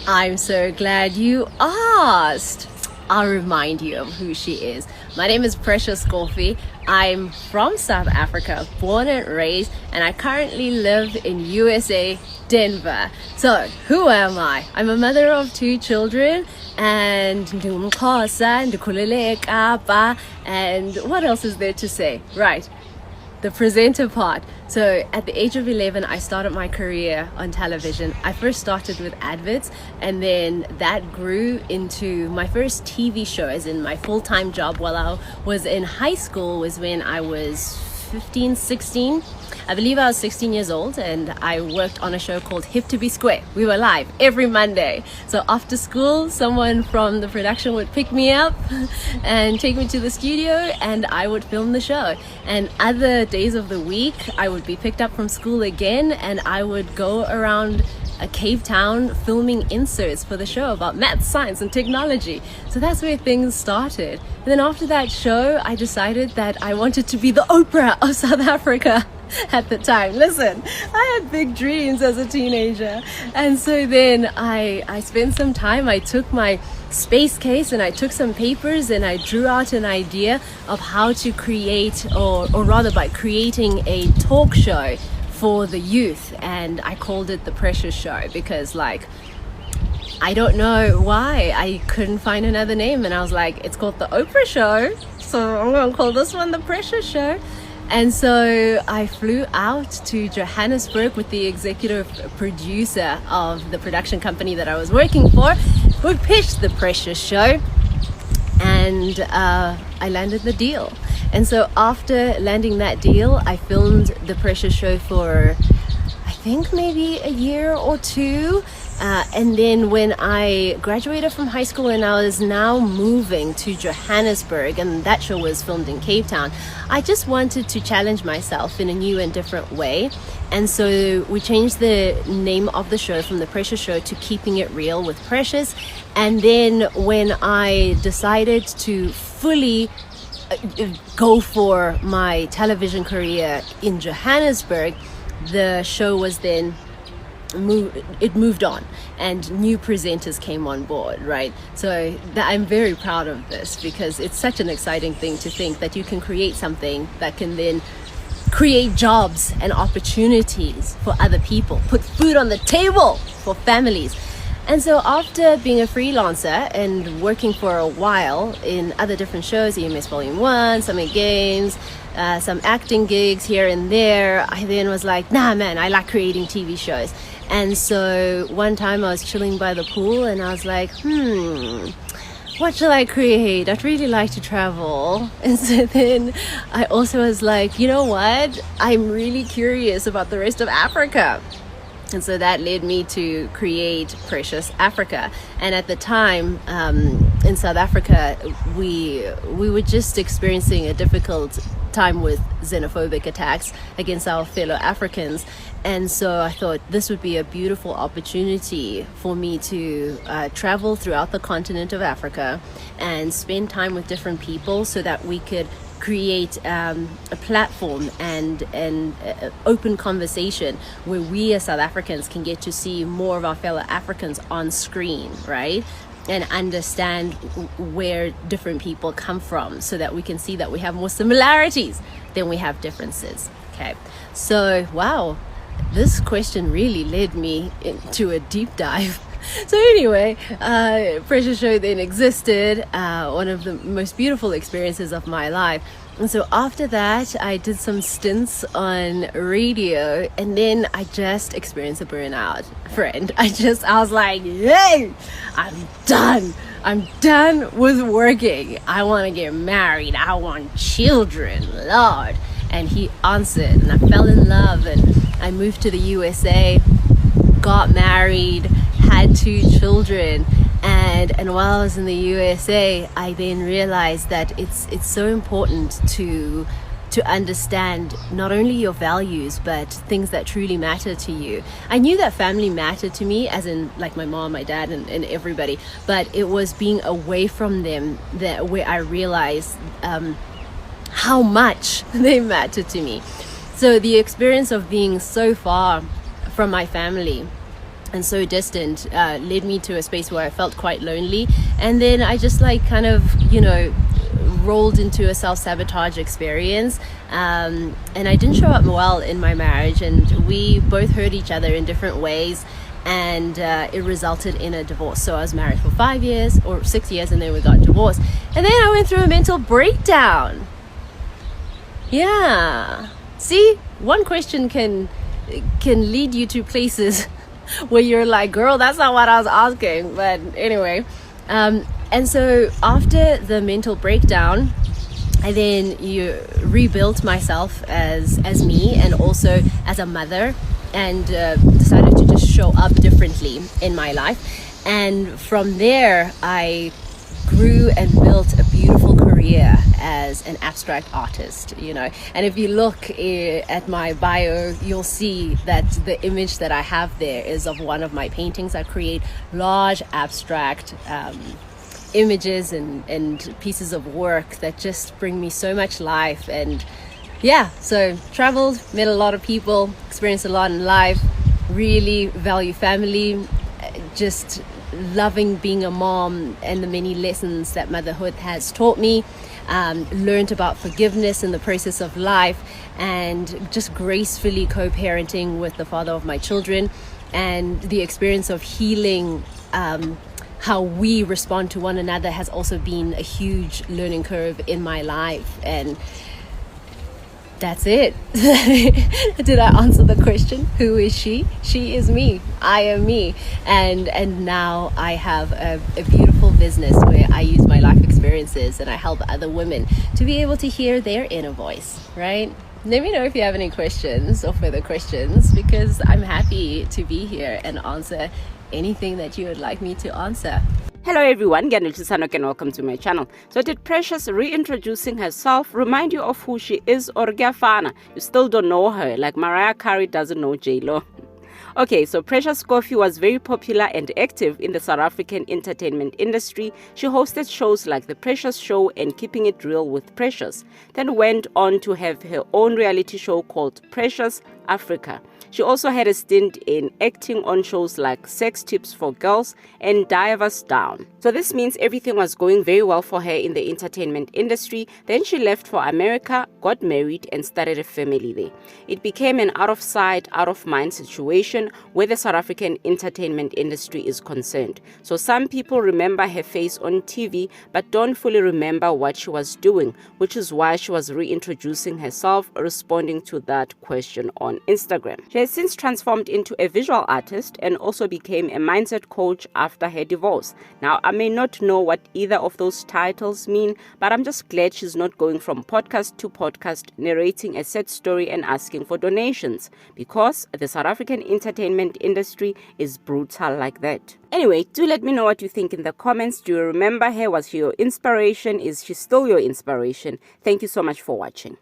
I'm so glad you asked. I'll remind you of who she is. My name is Precious Kofi. I'm from South Africa, born and raised, and I currently live in USA, Denver. So, who am I? I'm a mother of 2 children, and ndumXhosa, ndikhulele eKapa, and what else is there to say? Right, the presenter part. So at the age of 11, I started my career on television. I first started with adverts, and then that grew into my first TV show, as in my full-time job while I was in high school was when I was 15, 16. I believe I was 16 years old, and I worked on a show called Hip to Be Square. We were live every Monday. So after school, someone from the production would pick me up and take me to the studio, and I would film the show. And other days of the week, I would be picked up from school again, and I would go around Cape Town filming inserts for the show about math, science, and technology. So that's where things started. And then after that show, I decided that I wanted to be the Oprah of South Africa at the time. Listen, I had big dreams as a teenager. And so then I spent some time, I took my space case and I took some papers and I drew out an idea of how to create, or rather by creating a talk show for the youth, and I called it The Precious Show because, like, I don't know why I couldn't find another name, and I was like, it's called The Oprah Show, so I'm gonna call this one The Precious Show. And so I flew out to Johannesburg with the executive producer of the production company that I was working for. We pitched The Precious Show, and I landed the deal. And so after landing that deal, I filmed The Precious Show for, I think, maybe a year or 2. And then when I graduated from high school and I was now moving to Johannesburg, and that show was filmed in Cape Town, I just wanted to challenge myself in a new and different way. And so we changed the name of the show from The Precious Show to Keeping It Real with Precious. And then when I decided to fully go for my television career in Johannesburg, the show was then moved on and new presenters came on board, right? So I'm very proud of this because it's such an exciting thing to think that you can create something that can then create jobs and opportunities for other people, put food on the table for families. And so after being a freelancer and working for a while in other different shows, EMS Volume 1, Summer Games, some acting gigs here and there, I then was like, nah man, I like creating TV shows. And so one time I was chilling by the pool and I was like, what shall I create? I'd really like to travel. And so then I also was like, you know what? I'm really curious about the rest of Africa. And so that led me to create Precious Africa. And at the time, in South Africa, we were just experiencing a difficult time with xenophobic attacks against our fellow Africans. And so I thought this would be a beautiful opportunity for me to travel throughout the continent of Africa and spend time with different people so that we could create a platform and open conversation where we as South Africans can get to see more of our fellow Africans on screen, right? And understand where different people come from so that we can see that we have more similarities than we have differences. Okay, so wow, this question really led me into a deep dive. So anyway, Precious Show then existed, one of the most beautiful experiences of my life. And so after that, I did some stints on radio, and then I just experienced a burnout, friend. I was like, hey, I'm done with working. I want to get married. I want children, Lord. And he answered, and I fell in love, and I moved to the USA, got married, had 2 children, and while I was in the USA, I then realized that it's so important to understand not only your values but things that truly matter to you. I knew that family mattered to me, as in like my mom, my dad, and everybody, but it was being away from them that where I realized how much they matter to me. So the experience of being so far from my family and so distant led me to a space where I felt quite lonely. And then I just like kind of, rolled into a self-sabotage experience, and I didn't show up well in my marriage, and we both hurt each other in different ways, and it resulted in a divorce. So I was married for 5 years or 6 years, and then we got divorced, and then I went through a mental breakdown. Yeah, see, one question can lead you to places where you're like, girl, that's not what I was asking. But anyway, and so after the mental breakdown, I then rebuilt myself as me, and also as a mother, and decided to just show up differently in my life. And from there, I grew and built a beautiful career as an abstract artist, and if you look at my bio, you'll see that the image that I have there is of one of my paintings. I create large abstract images and pieces of work that just bring me so much life. And yeah, so traveled, met a lot of people, experienced a lot in life, really value family, just loving being a mom and the many lessons that motherhood has taught me, learned about forgiveness in the process of life, and just gracefully co-parenting with the father of my children, and the experience of healing. How we respond to one another has also been a huge learning curve in my life. And that's it. Did I answer the question? Who is she? She is me. I am me. And now I have a beautiful business where I use my life experiences and I help other women to be able to hear their inner voice, right? Let me know if you have any questions or further questions, because I'm happy to be here and answer anything that you would like me to answer. Hello everyone, Sanok, and welcome to my channel. So did Precious reintroducing herself remind you of who she is, or Giafana? You still don't know her, like Mariah Carey doesn't know J-Lo. Okay, so Precious Kofi was very popular and active in the South African entertainment industry. She hosted shows like The Precious Show and Keeping It Real with Precious, then went on to have her own reality show called Precious Africa. She also had a stint in acting on shows like Sex Tips for Girls and Dive Us Down. So this means everything was going very well for her in the entertainment industry. Then she left for America, got married, and started a family there. It became an out of sight, out of mind situation where the South African entertainment industry is concerned. So some people remember her face on TV but don't fully remember what she was doing, which is why she was reintroducing herself, responding to that question on Instagram. She has since transformed into a visual artist and also became a mindset coach after her divorce. Now, I may not know what either of those titles mean, but I'm just glad she's not going from podcast to podcast narrating a sad story and asking for donations, because the South African entertainment industry is brutal like that. Anyway, do let me know what you think in the comments. Do you remember her? Was she your inspiration? Is she still your inspiration? Thank you so much for watching.